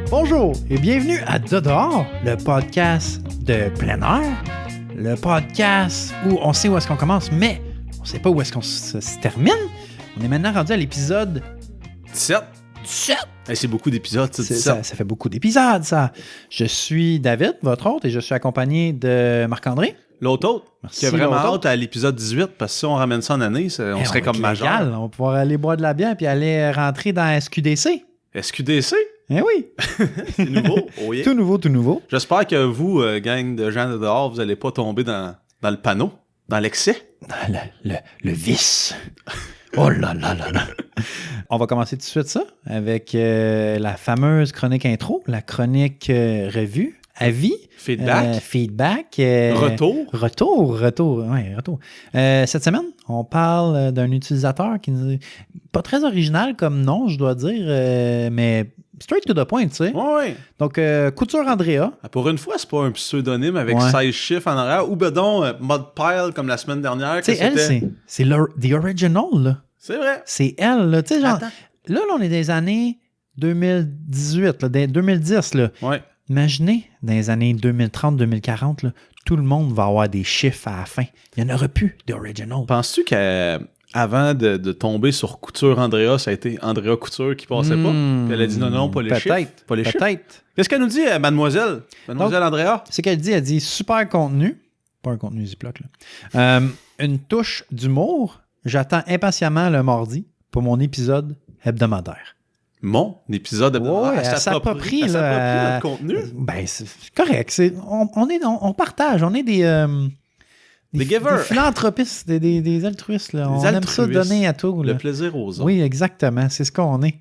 Bonjour et bienvenue à Dehors, le podcast de plein air, le podcast où on sait où est-ce qu'on commence, mais on sait pas où est-ce qu'on se termine. On est maintenant rendu à l'épisode 17. 17. Hey, c'est beaucoup d'épisodes, ça, 17. Ça fait beaucoup d'épisodes, ça. Je suis David, votre hôte, et je suis accompagné de Marc-André. L'autre hôte, Merci, qui a vraiment l'autre hâte hôte. à l'épisode 18, parce que si on ramène ça en année, on serait comme majeur. Légal. On va pouvoir aller boire de la bière puis aller rentrer dans SQDC. SQDC, Eh oui, c'est nouveau. Oh yeah. tout nouveau, tout nouveau. J'espère que vous, gang de gens de dehors, vous n'allez pas tomber dans le panneau, dans l'excès. Le vice. Oh là là là là. On va commencer tout de suite ça avec la fameuse chronique intro, la chronique revue, avis. Feedback. Feedback. Retour. Retour. Cette semaine, on parle d'un utilisateur qui n'est pas très original comme nom, je dois dire, mais straight to the point, tu sais. Ouais. Donc, Couture Andrea. Pour une fois, c'est pas un pseudonyme avec Ouais. 16 chiffres en arrière, ou ben donc Modpile comme la semaine dernière. Tu sais, elle, c'est the original, là. C'est vrai. C'est elle, là. Tu sais, genre, Attends. là, on est des années 2018, là, 2010, là. Ouais. Imaginez, dans les années 2030-2040, là, tout le monde va avoir des chiffres à la fin. Il n'y en aura plus d'original. Penses-tu qu'avant de tomber sur Couture Andrea, ça a été Andrea Couture qui passait pas? Puis elle a dit non, pas les chiffres. Pas les chiffres. Peut-être. Qu'est-ce qu'elle nous dit, mademoiselle? Mademoiselle Andrea? C'est qu'elle dit super contenu. Pas un contenu Ziploc, là. Une touche d'humour. J'attends impatiemment le mardi pour mon épisode hebdomadaire. Mon épisode de Ouais, elle elle s'approprie, elle là, s'approprie notre contenu. Ben, c'est correct. On partage. On est des givers. Des philanthropistes, des altruistes. Là. On aime ça donner à tout. Là. Le plaisir aux autres. Oui, exactement. C'est ce qu'on est.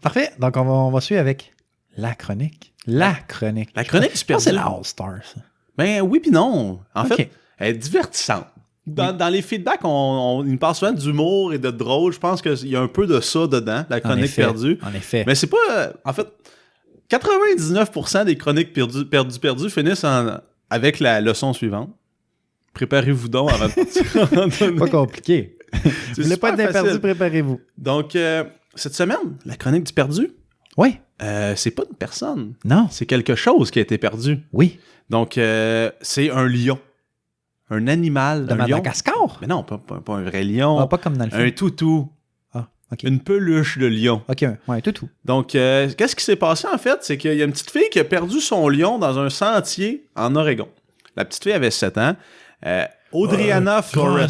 Parfait. Donc, on va suivre avec la chronique. La chronique. La chronique du Je pense que c'est perdu. la All-Star, ça. Ben oui puis non. En Ok. fait, elle est divertissante. Dans les feedbacks, on nous parle souvent d'humour et de drôle. Je pense qu'il y a un peu de ça dedans, la chronique perdue. En effet. Mais c'est pas... en fait, 99% des chroniques perdues finissent avec la leçon suivante. Préparez-vous donc avant de partir en randonnée. Pas compliqué. Vous C'est voulez pas super être perdu, facile. préparez-vous. Donc, cette semaine, la chronique du perdu, Oui. c'est pas une personne. Non. C'est quelque chose qui a été perdu. Oui. Donc, c'est un lion. Un animal. De un lion. Madagascar. Mais non, pas un vrai lion. Ah, pas comme dans le film. Un toutou. Ah, OK. Une peluche de lion. OK, ouais, tout. Donc, qu'est-ce qui s'est passé, en fait? C'est qu'il y a une petite fille qui a perdu son lion dans un sentier en Oregon. La petite fille avait 7 ans. Audriana Flores.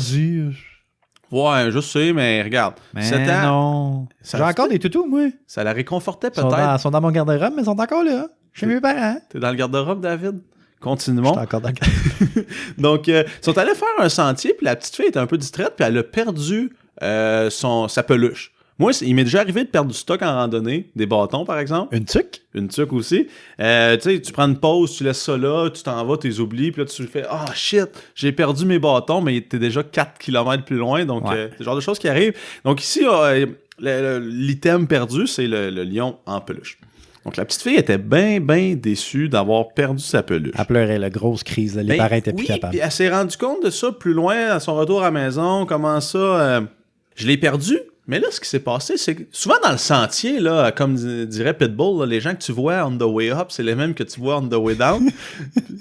Ouais, je sais, mais regarde. Mais 7 ans, non. Ça J'ai a encore fait- des toutous, moi. ça la réconfortait Ils sont peut-être. sont dans mon garde-robe, mais ils sont encore là. Chez mes parents. T'es dans le garde-robe, David? Je Continuons. suis encore dans le Donc, ils sont allés faire un sentier, puis la petite fille était un peu distraite, puis elle a perdu sa peluche. Moi, il m'est déjà arrivé de perdre du stock en randonnée, des bâtons, par exemple. Une tuque? Une tuque aussi. Tu sais, tu prends une pause, tu laisses ça là, tu t'en vas, tu les oublies, puis là, tu fais « Ah, shit, j'ai perdu mes bâtons, mais t'es déjà 4 km plus loin. » Donc, Ouais. c'est le genre de choses qui arrivent. Donc, ici, l'item perdu, c'est le lion en peluche. Donc, la petite fille était bien, bien déçue d'avoir perdu sa peluche. Elle pleurait, la grosse crise. Là. Les Ben, parents étaient plus oui, capables. puis elle s'est rendue compte de ça plus loin à son retour à la maison. Comment ça, je l'ai perdu. Mais là, ce qui s'est passé, c'est que souvent dans le sentier, là, comme dirait Pitbull, là, les gens que tu vois on the way up, c'est les mêmes que tu vois on the way down.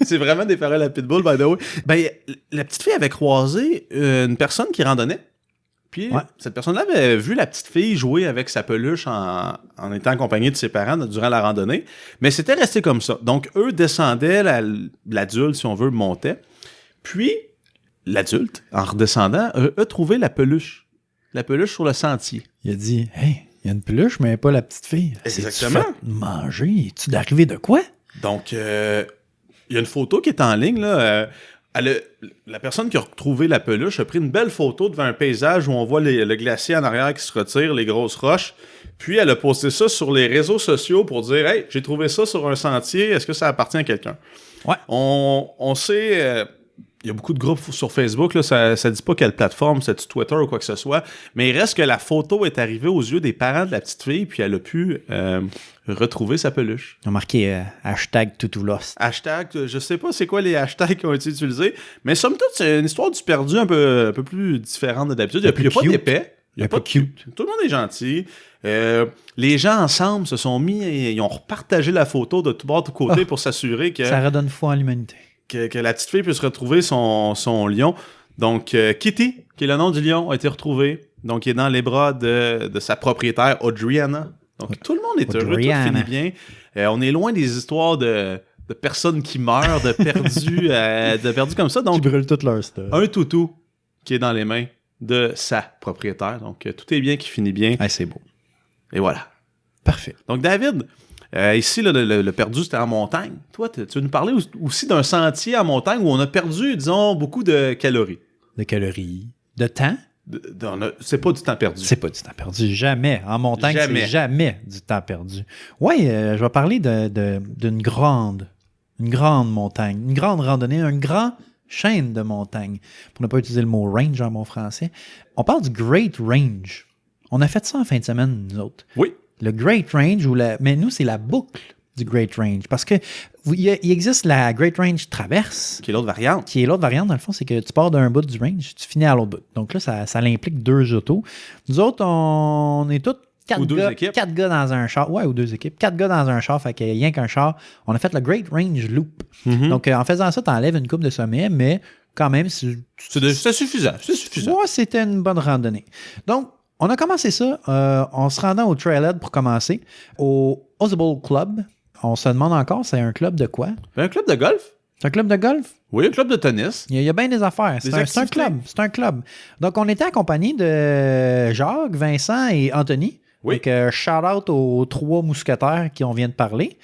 C'est vraiment des paroles à Pitbull, by the way. Ben, la petite fille avait croisé une personne qui randonnait. Puis Ouais. cette personne-là avait vu la petite fille jouer avec sa peluche en étant accompagnée de ses parents durant la randonnée. Mais c'était resté comme ça. Donc, eux descendaient, l'adulte, si on veut, montait. Puis, l'adulte, en redescendant, a trouvé la peluche. La peluche sur le sentier. Il a dit, hey, il y a une peluche, mais pas la petite fille. Exactement. C'est-tu fait manger? Es-tu d'arriver de quoi? Donc, il y a une photo qui est en ligne, là. La personne qui a retrouvé la peluche a pris une belle photo devant un paysage où on voit le glacier en arrière qui se retire, les grosses roches. Puis, elle a posté ça sur les réseaux sociaux pour dire « Hey, j'ai trouvé ça sur un sentier, est-ce que ça appartient à quelqu'un? » Ouais. On sait... il y a beaucoup de groupes sur Facebook, là, ça dit pas quelle plateforme, c'est Twitter ou quoi que ce soit, mais il reste que la photo est arrivée aux yeux des parents de la petite fille, puis elle a pu retrouver sa peluche. Ils ont marqué hashtag #ToutouLost. Hashtag, je sais pas c'est quoi les hashtags qui ont été utilisés, mais somme toute, c'est une histoire du perdu un peu plus différente de d'habitude. Il n'y a pas cute. d'épais. Il y a Un pas peu de cute. Tout le monde est gentil. Les gens ensemble se sont mis et ils ont repartagé la photo de tout bord, de tout côté pour s'assurer que, Ça redonne foi en l'humanité. que la petite fille puisse retrouver son lion. Donc, Kitty, qui est le nom du lion, a été retrouvé. Donc, il est dans les bras de sa propriétaire, Audriana. Donc, tout le monde est heureux, tout finit bien. On est loin des histoires de personnes qui meurent, de perdus comme ça. Donc, Qui brûlent toute leur stuff. un toutou qui est dans les mains de sa propriétaire. Donc, tout est bien qui finit bien. Ah, c'est beau. Et voilà. Parfait. Donc, David, ici, là, le perdu, c'était en montagne. Toi, tu veux nous parler aussi d'un sentier en montagne où on a perdu, disons, beaucoup de calories. De calories. De temps? C'est pas du temps perdu. C'est pas du temps perdu. Jamais. En montagne, Jamais. c'est jamais du temps perdu. Oui, je vais parler d'une grande montagne, une grande randonnée, un grand chaîne de montagnes. Pour ne pas utiliser le mot range en mon français. On parle du Great Range. On a fait ça en fin de semaine, nous autres. Oui. Le Great Range, mais nous, c'est la boucle du Great Range. Parce que il existe la Great Range Traverse. Qui est l'autre variante. Qui est l'autre variante, dans le fond, c'est que tu pars d'un bout du range, tu finis à l'autre bout. Donc là, ça implique 2 autos. Nous autres, on est tous 4 gars dans un char. Ouais, ou 2 équipes. 4 gars dans un char, fait qu'il y a rien qu'un char. On a fait le Great Range Loop. Mm-hmm. Donc, en faisant ça, tu enlèves une coupe de sommet, mais quand même, C'est suffisant. C'est suffisant. ouais, c'était une bonne randonnée. Donc, on a commencé ça en se rendant au Trailhead pour commencer, au Ozable Club. On se demande encore, c'est un club de quoi? Un club de golf? C'est un club de golf? Oui, un club de tennis. Il y a bien des affaires. C'est un club. C'est un club. Donc, on était accompagnés de Jacques, Vincent et Anthony. Oui. Donc, shout-out aux 3 mousquetaires qui on vient de parler,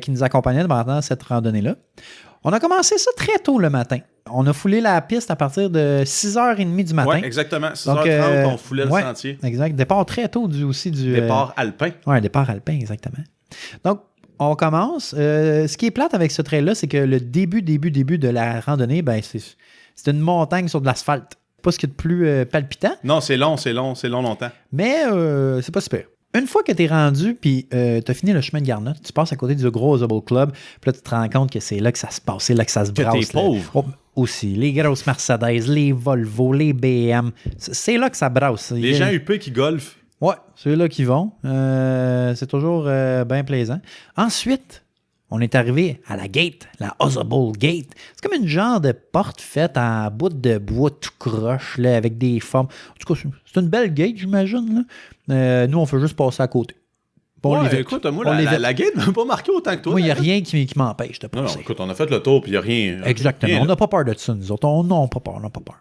qui nous accompagnaient pendant cette randonnée-là. On a commencé ça très tôt le matin. On a foulé la piste à partir de 6h30 du matin. Oui, exactement. 6h30, on foulait le sentier. Exact. Départ très tôt aussi du... Départ alpin. Oui, départ alpin, exactement. Donc, on commence. Ce qui est plate avec ce trail-là, c'est que le début de la randonnée, ben, c'est une montagne sur de l'asphalte. Pas ce qui est de plus palpitant. Non, c'est long longtemps. Mais c'est pas super. Une fois que tu es rendu, puis tu as fini le chemin de Garnotte, tu passes à côté du gros Ozable Club, puis là, tu te rends compte que c'est là que ça se passe, c'est là que ça se brasse. Que t'es pauvre. Oh, aussi, les grosses Mercedes, les Volvo, les BM, c'est là que ça brasse. Les gens huppés qui golfent. Ouais, c'est là qu'ils vont. C'est toujours bien plaisant. Ensuite, on est arrivé à la gate, la Ozable Gate. C'est comme une genre de porte faite en bout de bois tout croche, là, avec des formes. En tout cas, c'est une belle gate, j'imagine. Nous, on fait juste passer à côté. Bon, écoute, moi, la gate ne m'a pas marqué autant que toi. Moi, il n'y a rien qui m'empêche de passer. Non, écoute, on a fait le tour, puis il n'y a rien. Exactement. Rien, on n'a pas peur de ça, nous autres. On n'a pas peur.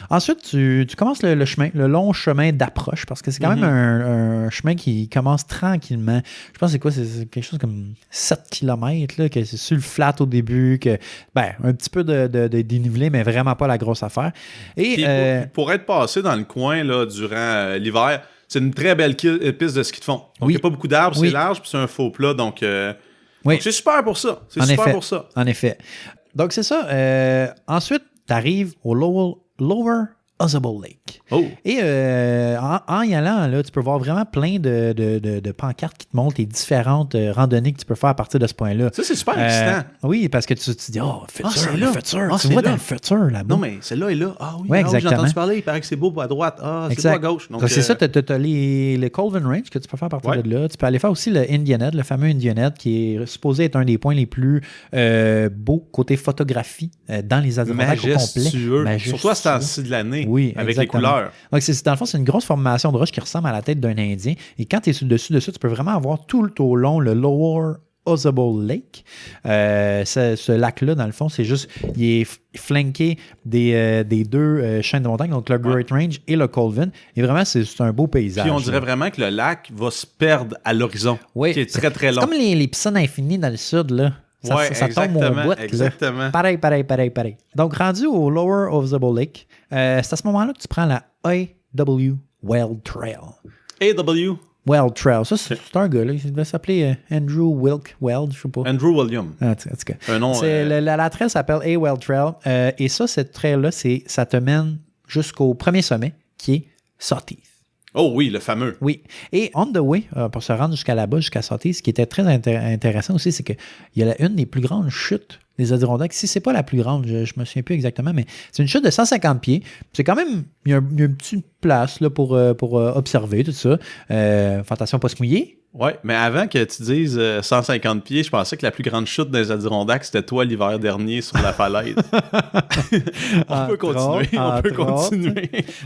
Ensuite, tu commences le chemin, le long chemin d'approche, parce que c'est quand même un chemin qui commence tranquillement. Je pense que c'est quoi? C'est quelque chose comme 7 km, là, que c'est sur le flat au début, que un petit peu de dénivelé, mais vraiment pas la grosse affaire. Et pour être passé dans le coin là, durant l'hiver, c'est une très belle piste de ski de fond. Donc, il n'y a pas beaucoup d'arbres, c'est large, puis c'est un faux plat. Donc, c'est super pour ça. En effet. Donc, c'est ça. Ensuite, tu arrives au Lower Ozable Lake. Oh. Et en y allant, là, tu peux voir vraiment plein de pancartes qui te montrent les différentes randonnées que tu peux faire à partir de ce point-là. Ça, c'est super excitant. Oui, parce que tu dis, futur, le futur. Tu vois dans le futur, là-bas. Non, mais celle-là est là. Ah oui, ouais, exactement. J'ai entendu parler. Il paraît que c'est beau à droite. Ah, c'est beau à gauche. Donc, c'est ça, tu as les Colvin Range que tu peux faire à partir de là. Tu peux aller faire aussi le Indianhead, le fameux Indianhead, qui est supposé être un des points les plus beaux côté photographie dans les Adirondacks au complet. Majestueux. Surtout à ce temps-ci de l'année. Oui, avec les couleurs. Donc, dans le fond, c'est une grosse formation de roche qui ressemble à la tête d'un Indien. Et quand tu es dessus de ça, tu peux vraiment avoir tout au long le Lower Ozable Lake. Ce lac-là, dans le fond, c'est juste, il est flanqué des 2 chaînes de montagne, donc le Great Range et le Colvin. Et vraiment, c'est un beau paysage. Puis on dirait vraiment que le lac va se perdre à l'horizon, qui est très, très long. C'est comme les piscines infinies dans le sud, là. Ça tombe au bout. Exactement. Pareil. Donc, rendu au Lower Ozable Lake, c'est à ce moment-là que tu prends la AW Wild Trail. AW? Wild Trail. Ça, c'est un gars, là. Il devait s'appeler Andrew Wilk Weld, je sais pas. Andrew William. En tout cas. Un nom. La trail s'appelle A Wild Trail. Et ça, cette trail-là, ça te mène jusqu'au premier sommet, qui est Sawteeth. Oh oui, le fameux. Oui. Et on the way, pour se rendre jusqu'à là-bas, jusqu'à Sawteeth, ce qui était très intéressant aussi, c'est qu'il y a une des plus grandes chutes des Adirondacks. Si c'est pas la plus grande, je me souviens plus exactement, mais c'est une chute de 150 pieds. C'est quand même, il y a une petite place là, pour observer tout ça. Fais attention à pas se mouiller. Ouais, mais avant que tu dises 150 pieds, je pensais que la plus grande chute des Adirondacks, c'était toi l'hiver dernier sur la falaise. On peut continuer.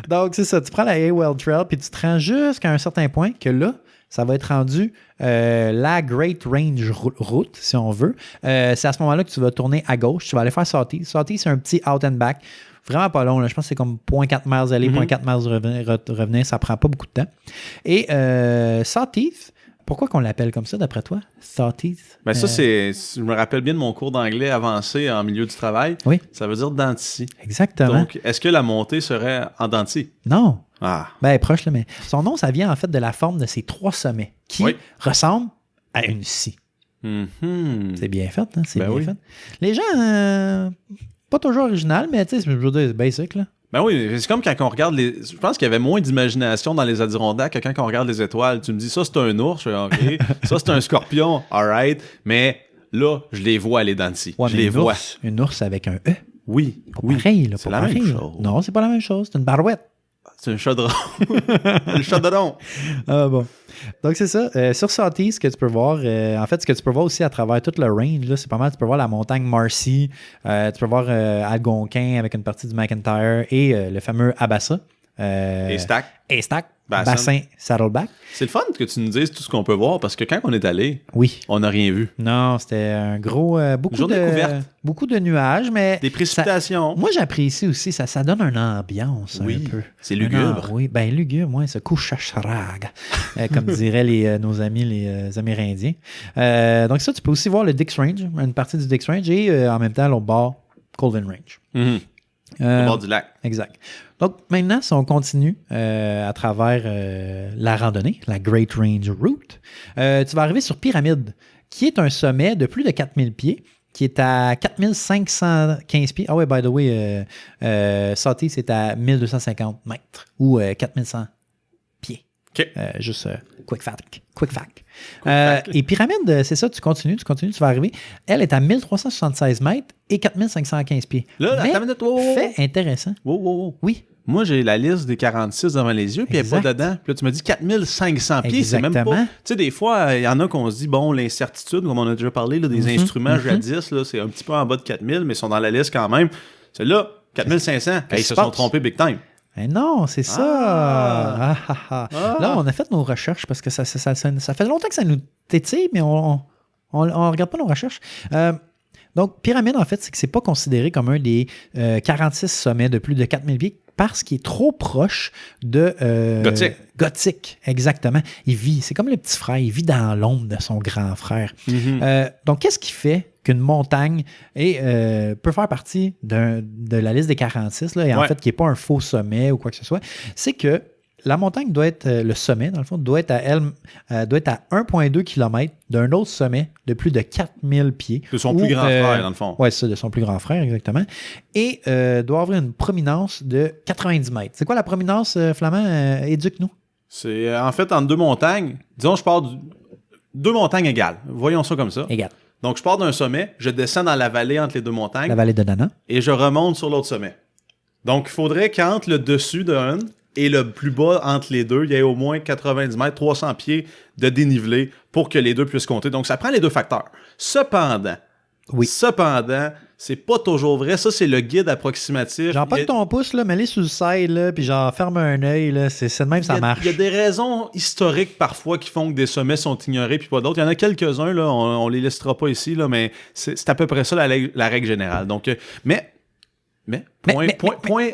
Donc, c'est ça. Tu prends la Haywell Trail puis tu te rends jusqu'à un certain point que là, ça va être rendu la Great Range Route, si on veut. C'est à ce moment-là que tu vas tourner à gauche. Tu vas aller faire Sawtee. Sawtee, c'est un petit out and back. Vraiment pas long. Là. Je pense que c'est comme 0.4 miles aller, 0.4 miles revenir. Ça prend pas beaucoup de temps. Et Sawtee, pourquoi qu'on l'appelle comme ça, d'après toi? Sawtee? Ben ça, je me rappelle bien de mon cours d'anglais avancé en milieu du travail. Oui. Ça veut dire dents de scie. Exactement. Donc, est-ce que la montée serait en dents de scie? Non. Ah. Ben, proche, là, mais son nom, ça vient en fait de la forme de ces 3 sommets qui ressemblent à une scie. C'est bien fait, hein? C'est bien fait. Les gens, pas toujours original, mais tu sais, je veux dire, c'est basic, là. Ben oui, c'est comme quand on regarde je pense qu'il y avait moins d'imagination dans les Adirondacks que quand on regarde les étoiles. Tu me dis, ça, c'est un ours, je fais, OK. Ça, c'est un scorpion, alright. Mais là, je les vois, les dents de scie. Ouais, je les vois. Une ours avec un E. Oui. Pas pareil, là. C'est la même chose. Non, c'est pas la même chose. C'est une barouette. C'est un chaudron. Un chaudron. Ah bon. Donc, c'est ça. Sur Sawtee, ce que tu peux voir, en fait, ce que tu peux voir aussi à travers tout le range, là, c'est pas mal. Tu peux voir la montagne Marcy, tu peux voir Algonquin avec une partie du McIntyre et le fameux Abassa. Haystack. Bassin Saddleback. C'est le fun que tu nous dises tout ce qu'on peut voir parce que quand on est allé, on n'a rien vu. Non, c'était un gros... beaucoup de nuages, mais... Des précipitations. Moi, j'apprécie aussi. Ça donne une ambiance un peu. C'est lugubre. Oui, bien lugubre, moi, ce couchacharaga, comme diraient nos amis les Amérindiens. Donc ça, tu peux aussi voir le Dix Range, une partie du Dix Range, et en même temps, l'autre bord, Colvin Range. Au bord du lac. Exact. Donc, maintenant, si on continue à travers la randonnée, la Great Range Route, tu vas arriver sur Pyramide, qui est un sommet de plus de 4000 pieds, qui est à 4515 pieds. Ah ouais, by the way, Sawtee, c'est à 1250 mètres ou 4100 pieds. OK. Juste quick fact. Et Pyramide, c'est ça, tu continues, tu vas arriver. Elle est à 1376 mètres et 4515 pieds. Là, fait intéressant. Oui. Moi, j'ai la liste des 46 devant les yeux, puis elle n'est pas dedans. Puis là, tu m'as dit 4500 pieds, c'est même pas... Tu sais, des fois, il y en a qu'on se dit, bon, l'incertitude, comme on a déjà parlé, là, des instruments jadis, là, c'est un petit peu en bas de 4000, mais ils sont dans la liste quand même. Celle-là, 4500, ils se sont trompés big time. Mais non, c'est ça. Là, on a fait nos recherches parce que ça fait longtemps que ça nous tétille, mais on regarde pas nos recherches. Donc, Pyramide, en fait, c'est que c'est pas considéré comme un des 46 sommets de plus de 4000 pieds parce qu'il est trop proche de... Gothique, exactement. C'est comme le petit frère, il vit dans l'ombre de son grand frère. Donc, qu'est-ce qui fait qu'une montagne peut faire partie de la liste des 46, là, et en fait, qui n'est pas un faux sommet ou quoi que ce soit? C'est que la montagne doit être, le sommet, dans le fond, doit être à 1,2 km d'un autre sommet de plus de 4000 pieds. De son plus grand frère, dans le fond. Oui, c'est ça, de son plus grand frère, exactement. Et doit avoir une prominence de 90 mètres. C'est quoi la prominence, Flamand? Éduque-nous. C'est en fait entre deux montagnes. Disons, je pars deux montagnes égales. Voyons ça comme ça. Égal. Donc, je pars d'un sommet, je descends dans la vallée entre les deux montagnes. La vallée de Nana. Et je remonte sur l'autre sommet. Donc, il faudrait qu'entre le dessus d'un et le plus bas entre les deux, il y ait au moins 90 mètres, 300 pieds de dénivelé pour que les deux puissent compter. Donc, ça prend les deux facteurs. Cependant, c'est pas toujours vrai. Ça, c'est le guide approximatif. Genre, pas ton pouce, là, mets-les sur le side, là, puis genre, ferme un œil, là. C'est de même, ça marche. Il y a des raisons historiques, parfois, qui font que des sommets sont ignorés, puis pas d'autres. Il y en a quelques-uns, là, on les listera pas ici, là, mais c'est à peu près ça la règle générale. Donc,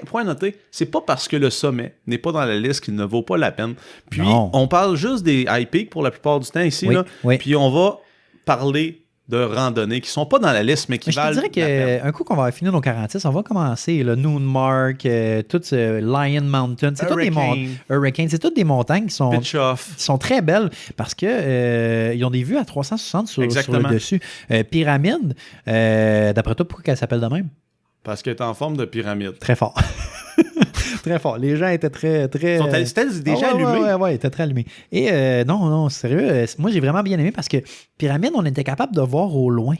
point noté, c'est pas parce que le sommet n'est pas dans la liste qu'il ne vaut pas la peine. Puis, on parle juste des high peaks pour la plupart du temps ici, là. Puis, on va parler de randonnées qui sont pas dans la liste, mais qui valent. Je te dirais qu'un coup qu'on va finir nos 46, on va commencer le Noonmark, tout Lion Mountain, c'est toutes des montagnes. Hurricane, c'est toutes des montagnes qui sont très belles parce que ils ont des vues à 360 sur le dessus. Pyramide, d'après toi, pourquoi elle s'appelle de même? Parce qu'elle est en forme de pyramide. Très fort. Très fort. Les gens étaient très... C'était déjà allumés. Oui, ils étaient très allumés. Et non, sérieux, moi, j'ai vraiment bien aimé parce que Pyramide, on était capable de voir au loin.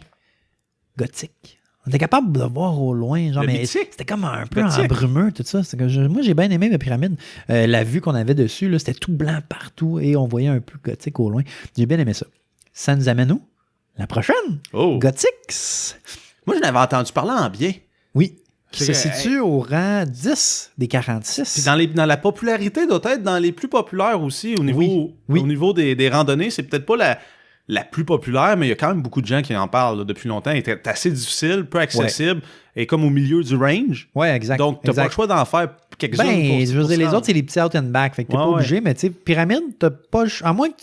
Gothique. On était capable de voir au loin, genre, Le mais mythique. c'était comme un peu Gothique. brumeux, tout ça. Moi, j'ai bien aimé la pyramide. La vue qu'on avait dessus, là, c'était tout blanc partout et on voyait un peu gothique au loin. J'ai bien aimé ça. Ça nous amène où? La prochaine. Oh. Gothics. Moi, j'en avais entendu parler en bien. Oui. Qui se C'est- situe au rang 10 des 46. Puis dans la popularité, doit être dans les plus populaires aussi. Au niveau, Oui. Au niveau des randonnées, c'est peut-être pas la plus populaire, mais il y a quand même beaucoup de gens qui en parlent là, depuis longtemps. Elle est assez difficile, peu accessible, et comme au milieu du range. Oui, exact. Donc, t'as pas exact. le choix d'en faire quelques-unes. Ben, je veux dire, les rendre. autres, c'est les petits out and back. Fait que t'es pas Ouais, obligé, mais tu sais, pyramide, t'as pas. À moins que.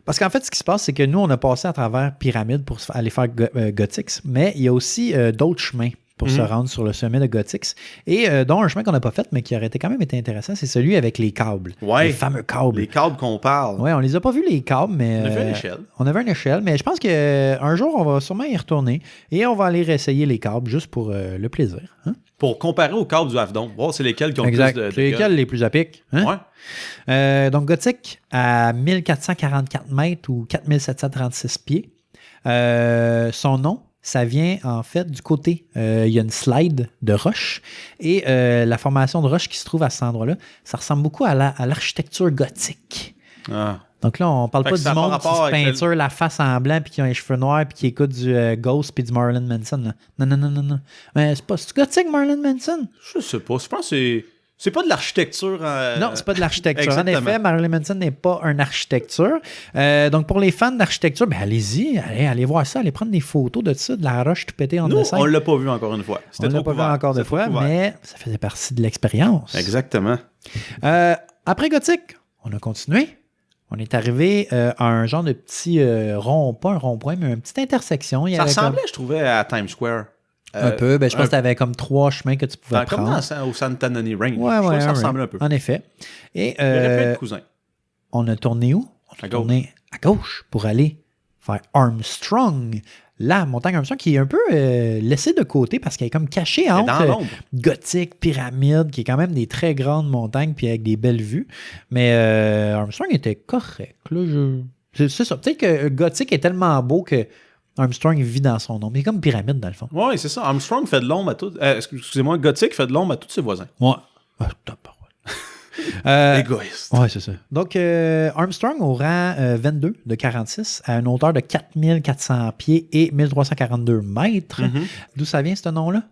Parce qu'en fait, ce qui se passe, c'est que nous, on a passé à travers pyramide pour aller faire Gothics, mais il y a aussi d'autres chemins pour se rendre sur le sommet de Gothics. Et dont un chemin qu'on n'a pas fait, mais qui aurait quand même été intéressant, c'est celui avec les câbles. Ouais. Les fameux câbles. Les câbles qu'on parle. Ouais, on les a pas vus, les câbles, mais. On a vu une échelle. On avait une échelle, mais je pense qu'un jour, on va sûrement y retourner et on va aller réessayer les câbles juste pour le plaisir. Hein? Pour comparer aux câbles du Havdon. Voir c'est lesquels qui ont Exact. plus de C'est lesquels les plus à pic? Hein? Ouais. Donc, Gothic à 1444 mètres ou 4736 pieds. Son nom, ça vient en fait du côté. Il y a une slide de roche et la formation de roche qui se trouve à cet endroit-là, ça ressemble beaucoup à l'architecture gothique. Ah. Donc là, on parle Fait pas que ça du a monde pas qui rapport se avec peinture la face en blanc puis qui a les cheveux noirs puis qui écoute du Ghost puis du Marilyn Manson. Là. Non. Mais c'est gothique, Marilyn Manson? Je sais pas. Je pense que c'est pas de l'architecture. Non, c'est pas de l'architecture. En exactement. effet, Marilyn Manson n'est pas une architecture. Donc, pour les fans d'architecture, ben allez-y, allez voir ça, allez prendre des photos de ça, de la roche tout pétée en Nous, dessin. on l'a pas vu encore une fois. On C'était l'a trop pas vu couvert. encore de C'était trop fois, couvert. mais ça faisait partie de l'expérience. Exactement. Après Gothic, on a continué. On est arrivé à un genre de petit rond, pas un rond-point, mais une petite intersection. Il y Ça avait ressemblait, je trouvais, à Times Square. un peu. Ben, je pense que tu avais comme 3 chemins que tu pouvais Comme prendre. au Santa Ana Range. Ouais, je trouvais ouais, que ça ouais. ressemblait un peu. En effet. Et Il aurait pu être cousin. on a tourné où? On a À tourné à gauche pour aller faire Armstrong. La montagne Armstrong qui est un peu laissée de côté parce qu'elle est comme cachée dans entre l'ombre. Gothic, Pyramide, qui est quand même des très grandes montagnes puis avec des belles vues. Mais Armstrong était correct. Là, c'est ça. Peut-être que Gothic est tellement beau que Armstrong vit dans son ombre. Il est comme Pyramide dans le fond. Oui, c'est ça. Armstrong fait de l'ombre à tout. Excusez-moi, Gothic fait de l'ombre à tous ses voisins. Ouais. Ah, Égoïste. Ouais, c'est ça. Donc, Armstrong au rang 22 de 46 à une hauteur de 4400 pieds et 1342 mètres. D'où ça vient ce nom-là?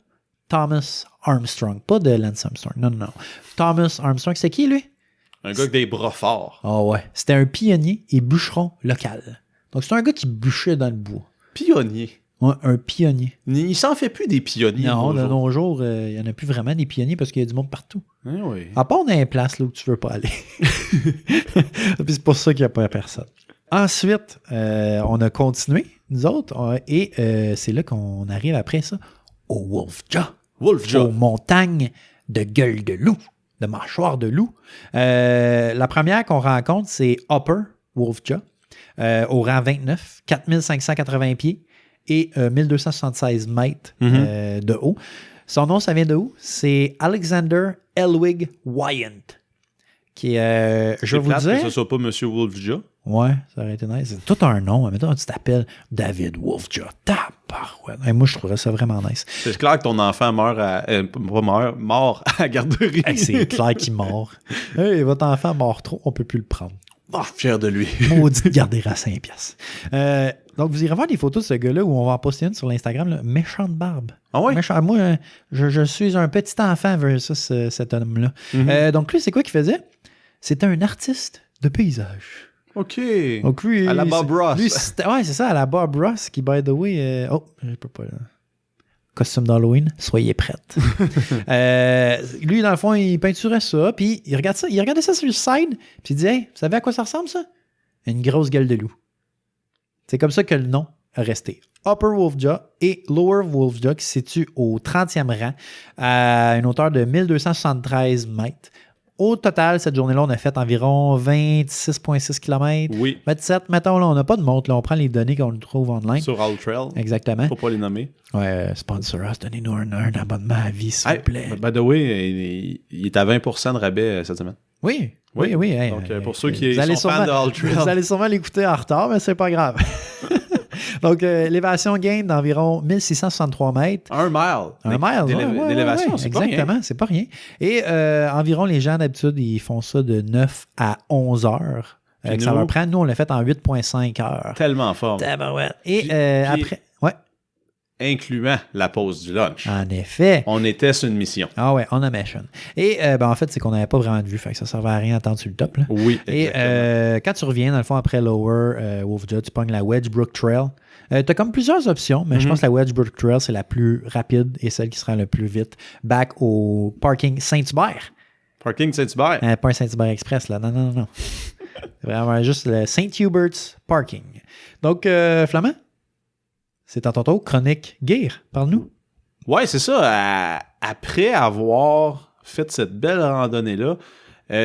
Thomas Armstrong. Pas de Lance Armstrong. Non. Thomas Armstrong, c'est qui, lui? Un gars avec des bras forts. Ah ouais. C'était un pionnier et bûcheron local. Donc, c'est un gars qui bûchait dans le bois. Pionnier. Ouais, un pionnier. Il s'en fait plus des pionniers. Non, de nos jours. nos jours, il n'y en a plus vraiment des pionniers parce qu'il y a du monde partout. Eh oui. À part dans les places là, où tu veux pas aller. Puis c'est pour ça qu'il n'y a pas personne. Ensuite, on a continué, nous autres, et c'est là qu'on arrive après ça au Wolf Jaw. Wolf Jaw. Aux montagnes de gueule de loup, de mâchoire de loup. La première qu'on rencontre, c'est Upper Wolf Jaw, au rang 29, 4580 pieds et 1276 mètres de haut. Son nom, ça vient de où? C'est Alexander Elwig Wyant. Qui est, je vais vous dire... que ce soit pas Monsieur Wolf Jaw. Ouais, ça aurait été nice. C'est tout un nom. Mettons, tu t'appelles David Wolfjaw. Tabarouette. Hey, moi, je trouverais ça vraiment nice. C'est clair que ton enfant meurt mort à la garderie. Hey, c'est clair qu'il mord. Hey, votre enfant mord trop, on peut plus le prendre. Oh, fier de lui. Maudite garder à 5 piastres. Donc, vous irez voir des photos de ce gars-là où on va en poster une sur l'Instagram. Là. Méchante barbe. Ah ouais? Moi, je suis un petit enfant versus cet homme-là. Donc, lui, c'est quoi qu'il faisait? C'était un artiste de paysage. OK. Donc, lui, à la Bob Ross. Lui, ouais, c'est ça, à la Bob Ross, qui, by the way... je peux pas... Costume d'Halloween, soyez prêtes. Lui, dans le fond, il peinturait ça, puis il regardait ça sur le side, puis il dit « Hey, vous savez à quoi ça ressemble, ça? Une grosse gueule de loup. » C'est comme ça que le nom a resté. Upper Wolfjaw et Lower Wolfjaw, qui se situe au 30e rang, à une hauteur de 1273 mètres. Au total, cette journée-là, on a fait environ 26,6 km. Oui. 27, mettons, là, on n'a pas de montre, là, on prend les données qu'on trouve online. Sur All Trail. Exactement. Faut pas les nommer. Ouais, sponsor us, donnez-nous un abonnement à vie, s'il vous plaît. By the way, il est à 20% de rabais cette semaine. Oui. Hey, donc, pour ceux qui sont fans de All Trail. Vous allez sûrement l'écouter en retard, mais c'est pas grave. Donc, l'élévation gain d'environ 1663 mètres. 1 mile. Un mile, d'élévation, c'est pas rien. exactement, c'est pas rien. Et environ, les gens, d'habitude, ils font ça de 9 à 11 heures. Puis Ça nous- leur prend. Nous, on l'a fait en 8,5 heures. Tellement fort. Tabarouette. Et Puis- après... Ouais, Incluant la pause du lunch. en effet. On était sur une mission. Ah ouais, on a mission. Et en fait, c'est qu'on n'avait pas vraiment de vue, fait que ça servait à rien d'attendre sur le top. Là. Oui, Et quand tu reviens, dans le fond, après Lower Wolf Jaw, tu pognes la Wedgebrook Trail. Tu as comme plusieurs options, mais je pense que la Wedgebrook Trail, c'est la plus rapide et celle qui sera le plus vite. Back au parking Saint-Hubert. Parking Saint-Hubert. Pas un Saint-Hubert Express, là. Non. C'est vraiment juste le Saint-Hubert's Parking. Donc, Flamand, c'est à ton tour. Chronique Gear, parle-nous. Ouais, c'est ça. Après avoir fait cette belle randonnée-là,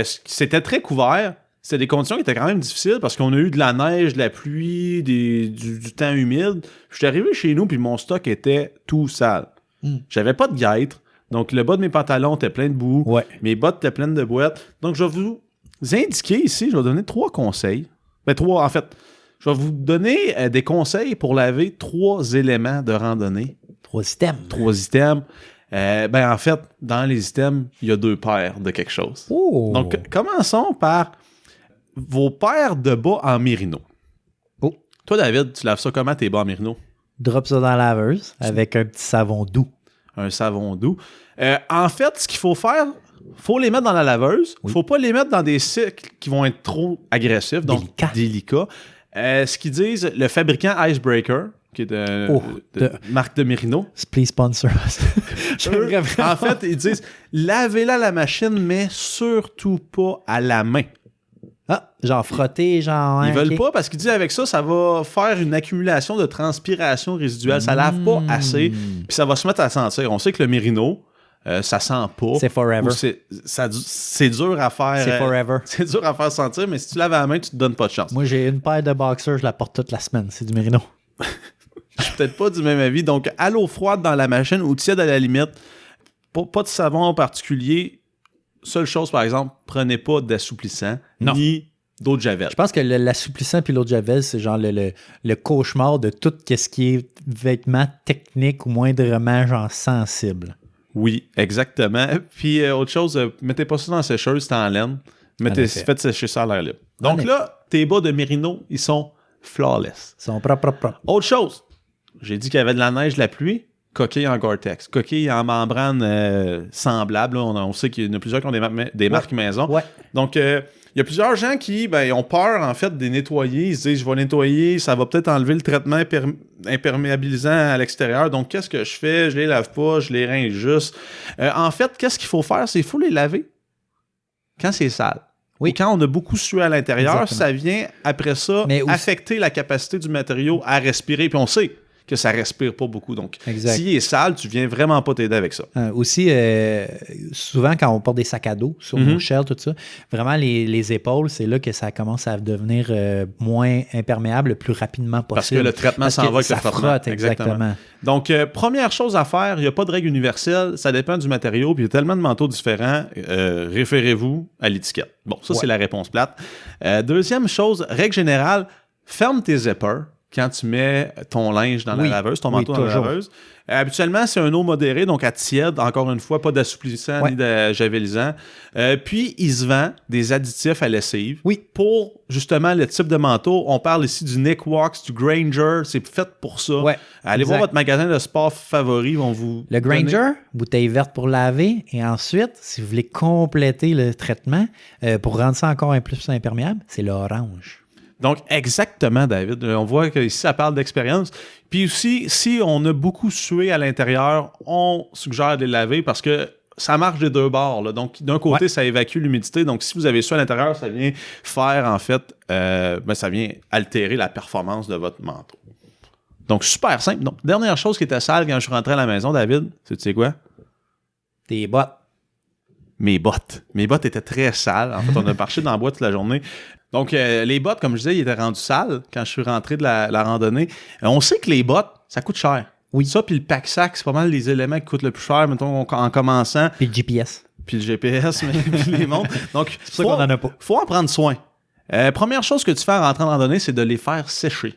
c'était très couvert. C'était des conditions qui étaient quand même difficiles parce qu'on a eu de la neige, de la pluie, du temps humide. Je suis arrivé chez nous puis mon stock était tout sale. J'avais pas de guêtre. Donc, le bas de mes pantalons était plein de boue. Ouais. Mes bottes étaient pleines de boîtes. Donc, je vais vous indiquer ici, je vais vous donner 3 conseils. Ben, 3, en fait. Je vais vous donner des conseils pour laver 3 éléments de randonnée. 3 items. 3 items. En fait, dans les items, il y a 2 paires de quelque chose. Oh! Donc, commençons par vos paires de bas en mérino. Oh. Toi, David, tu laves ça comment tes bas en mérino? Drop ça dans la laveuse avec un petit savon doux. Un savon doux. En fait, ce qu'il faut faire, faut les mettre dans la laveuse. Oui. Faut pas les mettre dans des cycles qui vont être trop agressifs, donc délicats. Ce qu'ils disent, le fabricant Icebreaker, qui est de marque de Mérino. Please sponsor us. J'aimerais vraiment. En fait, ils disent, lavez-la à la machine, mais surtout pas à la main. Ah, genre frotter, genre... Ils hein, veulent ok. pas parce qu'ils disent avec ça, ça va faire une accumulation de transpiration résiduelle. Ça lave pas assez, puis ça va se mettre à sentir. On sait que le Mérino, ça sent pas. C'est forever. Ou c'est dur à faire. C'est forever. C'est dur à faire sentir, mais si tu laves à la main, tu te donnes pas de chance. Moi, j'ai une paire de boxers, je la porte toute la semaine. C'est du Mérino. Je suis peut-être pas du même avis. Donc, à l'eau froide dans la machine ou tiède à la limite, pas de savon en particulier. Seule chose, par exemple, prenez pas d'assouplissant Non. ni d'eau de javel. Je pense que l'assouplissant puis l'eau de javel, c'est genre le cauchemar de tout ce qui est vêtements techniques ou moindrement genre sensible. Oui, exactement. Puis, autre chose, mettez pas ça dans la sécheuse, c'est en laine. Faites sécher ça à l'air libre. Donc là, tes bas de Mérino, ils sont flawless. Ils sont propres. Autre chose, j'ai dit qu'il y avait de la neige, de la pluie. Coquille en Gore-Tex. Coquille en membrane semblable. Là. On sait qu'il y en a plusieurs qui ont des marques maison. Ouais. Donc, il y a plusieurs gens qui ont peur, en fait, de les nettoyer. Ils se disent, je vais nettoyer, ça va peut-être enlever le traitement imperméabilisant à l'extérieur. Donc, qu'est-ce que je fais? Je les lave pas, je les rince juste. En fait, qu'est-ce qu'il faut faire? C'est qu'il faut les laver quand c'est sale. Oui. Ou quand on a beaucoup sué à l'intérieur, Exactement. ça vient, après ça, Mais aussi- affecter la capacité du matériau à respirer. Puis on sait que ça respire pas beaucoup. Donc, Exact. s'il est sale, tu viens vraiment pas t'aider avec ça. Aussi, souvent, quand on porte des sacs à dos sur nos shells, tout ça, vraiment, les épaules, c'est là que ça commence à devenir moins imperméable le plus rapidement possible. Parce que le traitement s'en va avec ça le frottement. frotte, exactement. Donc, première chose à faire, il n'y a pas de règle universelle, ça dépend du matériau, puis il y a tellement de manteaux différents, référez-vous à l'étiquette. Bon, ça, c'est la réponse plate. Deuxième chose, règle générale, ferme tes zippers quand tu mets ton linge dans la laveuse, ton manteau dans la laveuse. Habituellement, c'est un eau modérée, donc à tiède, encore une fois, pas d'assouplissant ni de javelisant. Puis, il se vend des additifs à lessive. Oui. Pour, justement, le type de manteau. On parle ici du Nick Wax, du Granger. C'est fait pour ça. Ouais, Allez voir votre magasin de sport favori. Ils vont vous Le Granger, bouteille verte pour laver. Et ensuite, si vous voulez compléter le traitement pour rendre ça encore un peu plus imperméable, c'est l'orange. Donc, exactement, David. On voit que ici, ça parle d'expérience. Puis aussi, si on a beaucoup sué à l'intérieur, on suggère de les laver parce que ça marche des deux bords. Là. Donc, d'un côté, ça évacue l'humidité. Donc, si vous avez sué à l'intérieur, ça vient faire, en fait, ça vient altérer la performance de votre manteau. Donc, super simple. Donc, dernière chose qui était sale quand je suis rentré à la maison, David, tu sais quoi? Tes bottes. Mes bottes. Mes bottes étaient très sales. En fait, on a marché dans la boîte toute la journée. Donc, les bottes, comme je disais, ils étaient rendus sales quand je suis rentré de la randonnée. On sait que les bottes, ça coûte cher. Oui. Ça, puis le pack-sac, c'est pas mal les éléments qui coûtent le plus cher, mettons, en commençant. Puis le GPS. Puis le GPS, puis les montres. Donc, C'est pour ça qu'on en a pas. Faut en prendre soin. Première chose que tu fais en rentrant en randonnée, c'est de les faire sécher.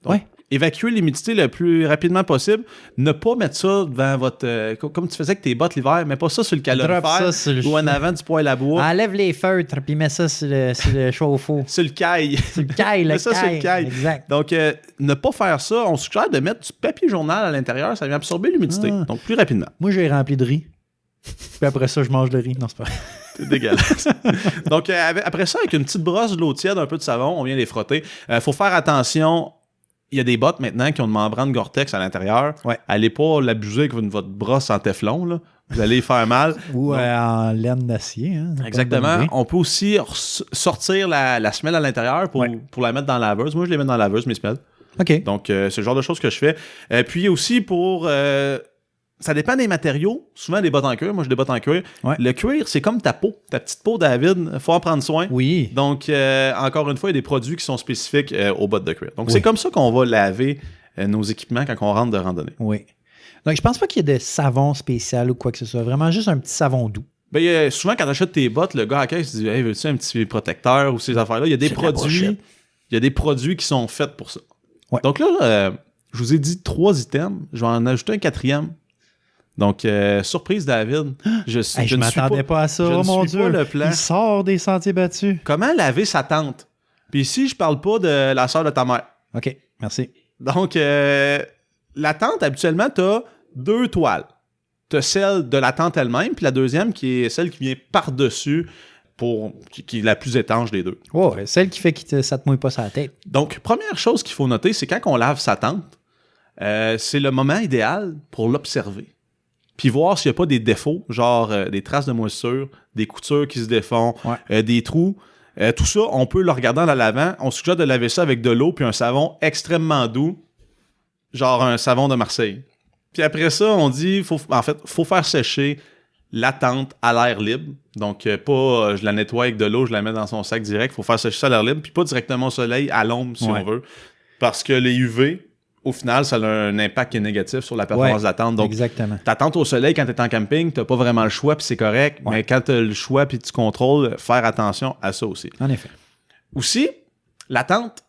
Donc, Ouais. évacuer l'humidité le plus rapidement possible. Ne pas mettre ça devant votre... comme tu faisais avec tes bottes l'hiver, mets pas ça sur le calorifère ou en avant du poêle à bois. Enlève les feutres puis mets ça sur le chauffe-eau. Sur le caille. Sur le caille, Mets ça sur le caille. Exact. Donc, ne pas faire ça. On suggère de mettre du papier journal à l'intérieur. Ça vient absorber l'humidité. Donc, plus rapidement. Moi, j'ai rempli de riz. Puis après ça, je mange le riz. Non, c'est pas vrai. C'est dégueulasse. Donc, après ça, avec une petite brosse de l'eau tiède, un peu de savon, on vient les frotter. Faut faire attention. Il y a des bottes maintenant qui ont une membrane Gore-Tex à l'intérieur. Ouais. Allez pas l'abuser avec votre brosse en téflon. Là. Vous allez y faire mal. Ou en laine d'acier. Hein, exactement. On peut aussi sortir la semelle à l'intérieur pour la mettre dans la laveuse. Moi, je les mets dans la laveuse, mes semelles. OK. Donc, c'est le genre de choses que je fais. Puis aussi pour... ça dépend des matériaux. Souvent, des bottes en cuir. Moi, j'ai des bottes en cuir. Ouais. Le cuir, c'est comme ta peau. Ta petite peau, David. Il faut en prendre soin. Oui. Donc, encore une fois, il y a des produits qui sont spécifiques aux bottes de cuir. Donc, c'est comme ça qu'on va laver nos équipements quand on rentre de randonnée. Oui. Donc, je pense pas qu'il y ait de savon spécial ou quoi que ce soit. Vraiment juste un petit savon doux. Ben, souvent, quand tu achètes tes bottes, le gars à la caisse dit « Hey, veux-tu un petit protecteur » ou ces affaires-là. Il y a des produits... Il y a des produits qui sont faits pour ça. Ouais. Donc là, je vous ai dit 3 items. Je vais en ajouter un 4e. Donc, surprise, David. Je m'attendais pas à ça. Oh mon Dieu, le plan. Il sort des sentiers battus. Comment laver sa tente? Puis ici, je parle pas de la sœur de ta mère. OK, merci. Donc, la tente, habituellement, tu as 2 toiles. Tu as celle de la tente elle-même, puis la deuxième qui est celle qui vient par-dessus, qui est la plus étanche des deux. Oh, celle qui fait que ça te mouille pas sur la tête. Donc, première chose qu'il faut noter, c'est quand on lave sa tente, c'est le moment idéal pour l'observer. Puis voir s'il n'y a pas des défauts, genre des traces de moisissure, des coutures qui se défont, des trous. Tout ça, on peut le regarder en la lavant. On suggère de laver ça avec de l'eau puis un savon extrêmement doux, genre un savon de Marseille. Puis après ça, on dit, faut faire sécher la tente à l'air libre. Donc, pas je la nettoie avec de l'eau, je la mets dans son sac direct. Il faut faire sécher ça à l'air libre, puis pas directement au soleil, à l'ombre si on veut. Parce que les UV... Au final, ça a un impact qui est négatif sur la performance de la tente. Donc, ta tente au soleil, quand tu es en camping, tu n'as pas vraiment le choix, puis c'est correct. Ouais. Mais quand tu as le choix, puis tu contrôles, faire attention à ça aussi. En effet. Aussi, la tente,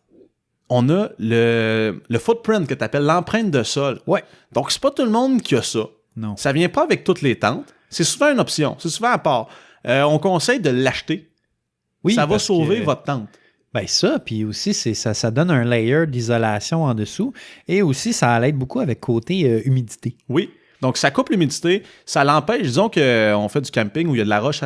on a le footprint que tu appelles l'empreinte de sol. Ouais. Donc, c'est pas tout le monde qui a ça. Non. Ça vient pas avec toutes les tentes. C'est souvent une option. C'est souvent à part. On conseille de l'acheter. Oui, ça va sauver votre tente. Ben ça, puis aussi, ça donne un layer d'isolation en dessous. Et aussi, ça l'aide beaucoup avec côté humidité. Oui. Donc, ça coupe l'humidité. Ça l'empêche. Disons qu'on fait du camping où il y a de la roche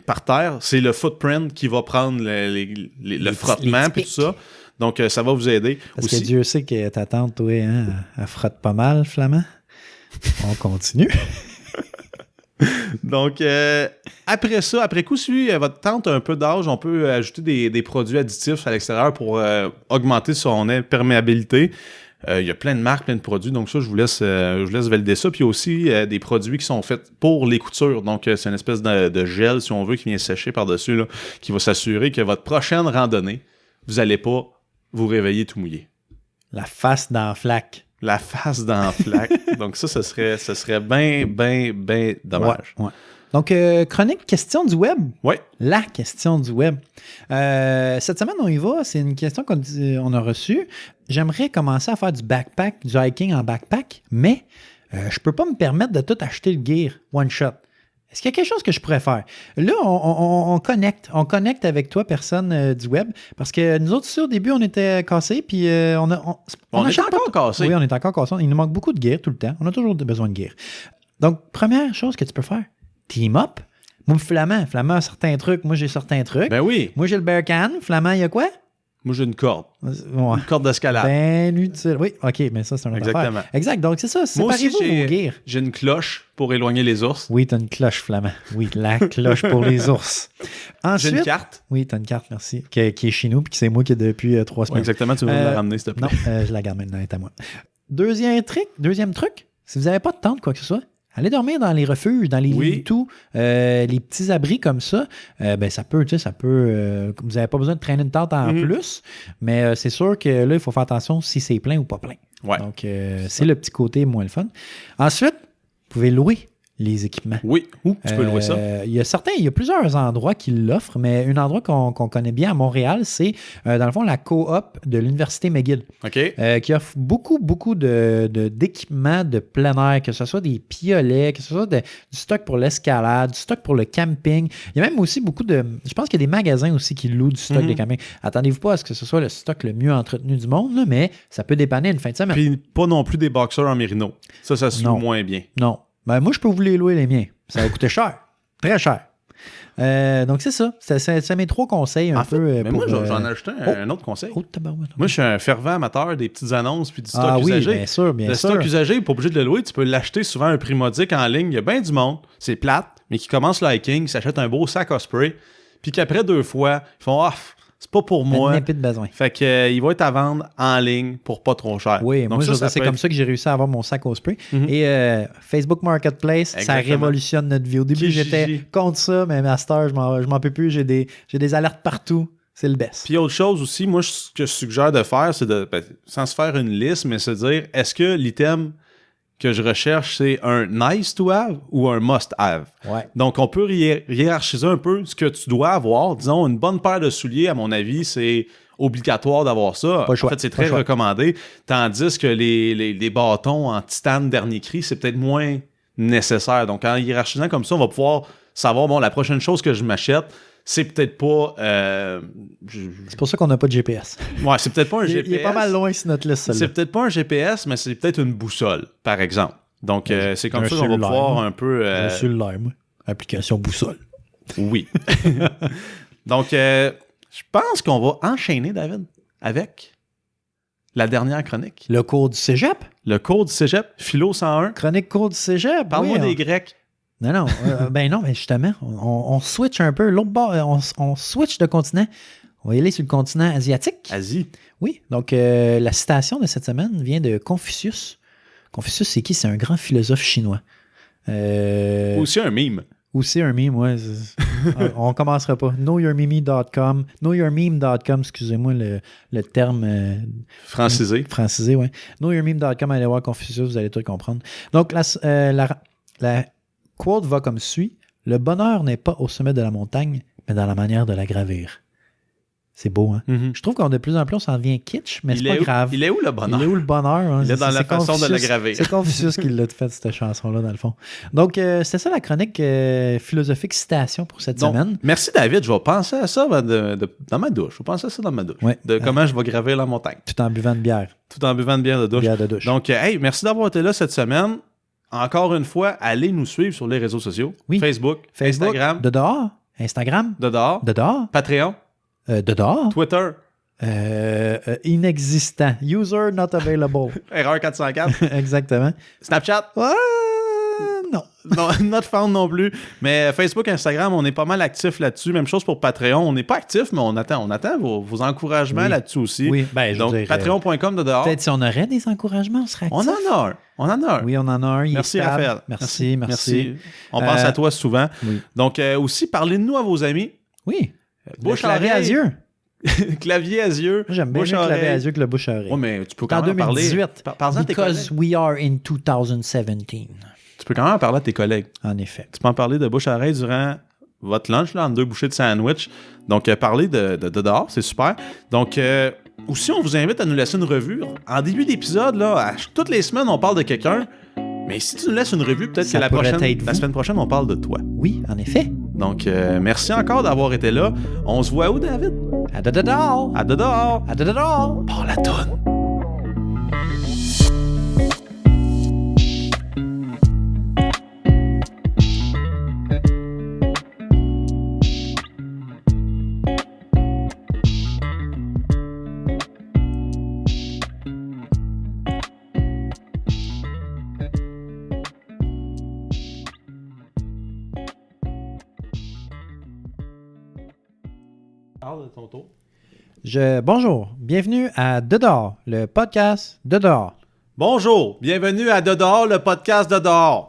par terre. C'est le footprint qui va prendre le frottement et tout ça. Donc, ça va vous aider. Parce aussi. Que Dieu sait que ta tante, toi, hein, elle frotte pas mal, Flamand. On continue. Donc, après ça, après coup, si votre tente a un peu d'âge, on peut ajouter des produits additifs à l'extérieur pour augmenter son imperméabilité. Il y a plein de marques, plein de produits. Donc ça, je vous laisse valider ça. Puis il y a aussi des produits qui sont faits pour les coutures. Donc, c'est une espèce de gel, si on veut, qui vient sécher par-dessus, là, qui va s'assurer que votre prochaine randonnée, vous n'allez pas vous réveiller tout mouillé. La face dans la flaque. La face dans la flaque. Donc ça, ce serait bien dommage. Ouais. Donc, chronique question du web. Oui. La question du web. Cette semaine, on y va. C'est une question qu'on a reçue. J'aimerais commencer à faire du backpack, du hiking en backpack, mais je peux pas me permettre de tout acheter le gear one shot. Est-ce qu'il y a quelque chose que je pourrais faire? Là, on connecte avec toi, personne du web, parce que nous autres, au début, on était cassés, puis on est encore cassés. Oui, on est encore cassés. Il nous manque beaucoup de gear tout le temps. On a toujours besoin de gear. Donc, première chose que tu peux faire, team up. Moi, Flamand a certains trucs. Moi, j'ai certains trucs. Ben oui. Moi, j'ai le bear can. Flamand, il y a quoi? Moi, j'ai une corde. Ouais. Une corde d'escalade. Ben utile. Oui, OK, mais ça, c'est un autre Exactement. Affaire. Exact. Donc, c'est ça. Séparez-vous vos gears. J'ai une cloche pour éloigner les ours. Oui, t'as une cloche, Flamand. Oui, la cloche pour les ours. Ensuite, j'ai une carte. Oui, t'as une carte, merci. Qui est chez nous, puis c'est moi qui est depuis 3 semaines. Exactement. Tu veux me la ramener, s'il te plaît? Non, je la garde maintenant. Elle est à moi. Deuxième truc, si vous n'avez pas de tente, quoi que ce soit, allez dormir dans les refuges, dans les lits tout, les petits abris comme ça. Ben ça peut, vous n'avez pas besoin de traîner une tente en plus, mais c'est sûr que là, il faut faire attention si c'est plein ou pas plein. Ouais. Donc, c'est le petit côté moins le fun. Ensuite, vous pouvez louer les équipements. Oui, où tu peux louer ça? Il y a plusieurs endroits qui l'offrent, mais un endroit qu'on connaît bien à Montréal, c'est dans le fond la coop de l'Université McGill, OK. qui offre beaucoup d'équipements de plein air, que ce soit des piolets, que ce soit du stock pour l'escalade, du stock pour le camping. Il y a même aussi je pense qu'il y a des magasins aussi qui louent du stock de camping. Attendez-vous pas à ce que ce soit le stock le mieux entretenu du monde, là, mais ça peut dépanner une fin de semaine. Puis pas non plus des boxers en mérino. Ça se loue moins bien. Non. Ben, moi, je peux vous les louer, les miens. Ça va coûter cher. Très cher. Donc, c'est ça. C'est mes 3 conseils un peu. Mais moi, j'en ai ajouté un autre conseil. Moi, je suis un fervent amateur des petites annonces puis du stock usagé. Bien sûr, bien sûr. Le stock usagé, pas obligé de le louer. Tu peux l'acheter souvent un prix modique en ligne. Il y a bien du monde. C'est plate, mais qui commence le hiking, qui s'achète un beau sac Osprey, puis qu'après 2 fois, ils font « Ah, c'est pas pour moi. » Un peu de besoin. Fait qu'il va être à vendre en ligne pour pas trop cher. Oui, donc moi, c'est comme ça que j'ai réussi à avoir mon sac Osprey. Et Facebook Marketplace, ça révolutionne notre vie. Au début, j'étais contre ça, mais à cette heure, je m'en peux plus. J'ai des alertes partout. C'est le best. Puis autre chose aussi, moi, ce que je suggère de faire, c'est sans se faire une liste, mais se dire, est-ce que l'item que je recherche, c'est un nice to have ou un must have? Ouais. Donc, on peut hiérarchiser un peu ce que tu dois avoir. Disons, une bonne paire de souliers, à mon avis, c'est obligatoire d'avoir ça. Pas le choix. En fait, c'est très recommandé. Tandis que les bâtons en titane dernier cri, c'est peut-être moins nécessaire. Donc, en hiérarchisant comme ça, on va pouvoir savoir, bon, la prochaine chose que je m'achète, c'est peut-être pas... C'est pour ça qu'on n'a pas de GPS. Ouais, c'est peut-être pas un GPS. Il est pas mal loin sur notre liste, c'est peut-être pas un GPS, mais c'est peut-être une boussole, par exemple. Donc, c'est comme ça qu'on va pouvoir un peu... Un cellulaire, moi. Application boussole. Oui. Donc, je pense qu'on va enchaîner, David, avec la dernière chronique. Le cours du cégep? Le cours du cégep, Philo 101. Chronique cours du cégep. Parle-moi des Grecs. Non, ben non, mais justement, on switch un peu. L'autre bord, on switch de continent. On va y aller sur le continent asiatique. Asie. Oui, donc la citation de cette semaine vient de Confucius. Confucius, c'est qui? C'est un grand philosophe chinois. Aussi un meme. Aussi un meme, ouais. On commencera pas. Knowyourmeme.com. Knowyourmeme.com, excusez-moi le terme... francisé. Francisé, oui. Knowyourmeme.com, allez voir Confucius, vous allez tout comprendre. Donc, la quote va comme suit. Le bonheur n'est pas au sommet de la montagne, mais dans la manière de la gravir. C'est beau, hein? Mm-hmm. Je trouve qu'on de plus en plus, on s'en devient kitsch, mais c'est pas grave. Il est où le bonheur? Il est où le bonheur? Hein? Il est dans la façon de le gravir. C'est Confucius qui l'a fait, cette chanson-là, dans le fond. Donc, c'était ça la chronique philosophique citation pour cette semaine. Merci, David. Je vais penser à ça dans ma douche. Je vais penser à ça dans ma douche. Ouais. Comment je vais gravir la montagne. Tout en buvant de bière. Tout en buvant de bière de douche. Bière de douche. Donc, hey, merci d'avoir été là cette semaine. Encore une fois, allez nous suivre sur les réseaux sociaux. Oui. Facebook, Instagram. De dehors. Instagram. De dehors. De dehors. Patreon. De dehors. Twitter. Inexistant. User not available. Erreur 404. Exactement. Snapchat. Non. Non, not found non plus. Mais Facebook, Instagram, on est pas mal actifs là-dessus. Même chose pour Patreon. On n'est pas actifs, mais on attend vos encouragements là-dessus aussi. Oui, ben, je donc, veux dire, patreon.com de dehors. Peut-être si on aurait des encouragements, on serait actifs. On en a un. Oui, on en a un. Merci, Raphaël. Merci. On pense à toi souvent. Oui. Donc, aussi, parlez de nous à vos amis. Oui. Bouche clavier à yeux. Clavier à yeux. J'aime bien le clavier à yeux que le bouche à oreille. Oui, mais tu peux quand même 2018, parler. Parle-en à tes collègues. Because we are in 2017. Tu peux quand même en parler à tes collègues. En effet. Tu peux en parler de bouche à oreille durant votre lunch, là, en 2 bouchées de sandwich. Donc, parler de dehors, c'est super. Donc, aussi, on vous invite à nous laisser une revue. En début d'épisode, là, toutes les semaines, on parle de quelqu'un. Mais si tu nous laisses une revue, peut-être que la semaine prochaine, on parle de toi. Oui, en effet. Donc, merci encore d'avoir été là. On se voit où, David? À dehors. À dehors. À dehors. Par la toune. De ton tour. Bonjour, bienvenue à Dedors, le podcast de dehors. Bonjour, bienvenue à Dedors, le podcast de dehors.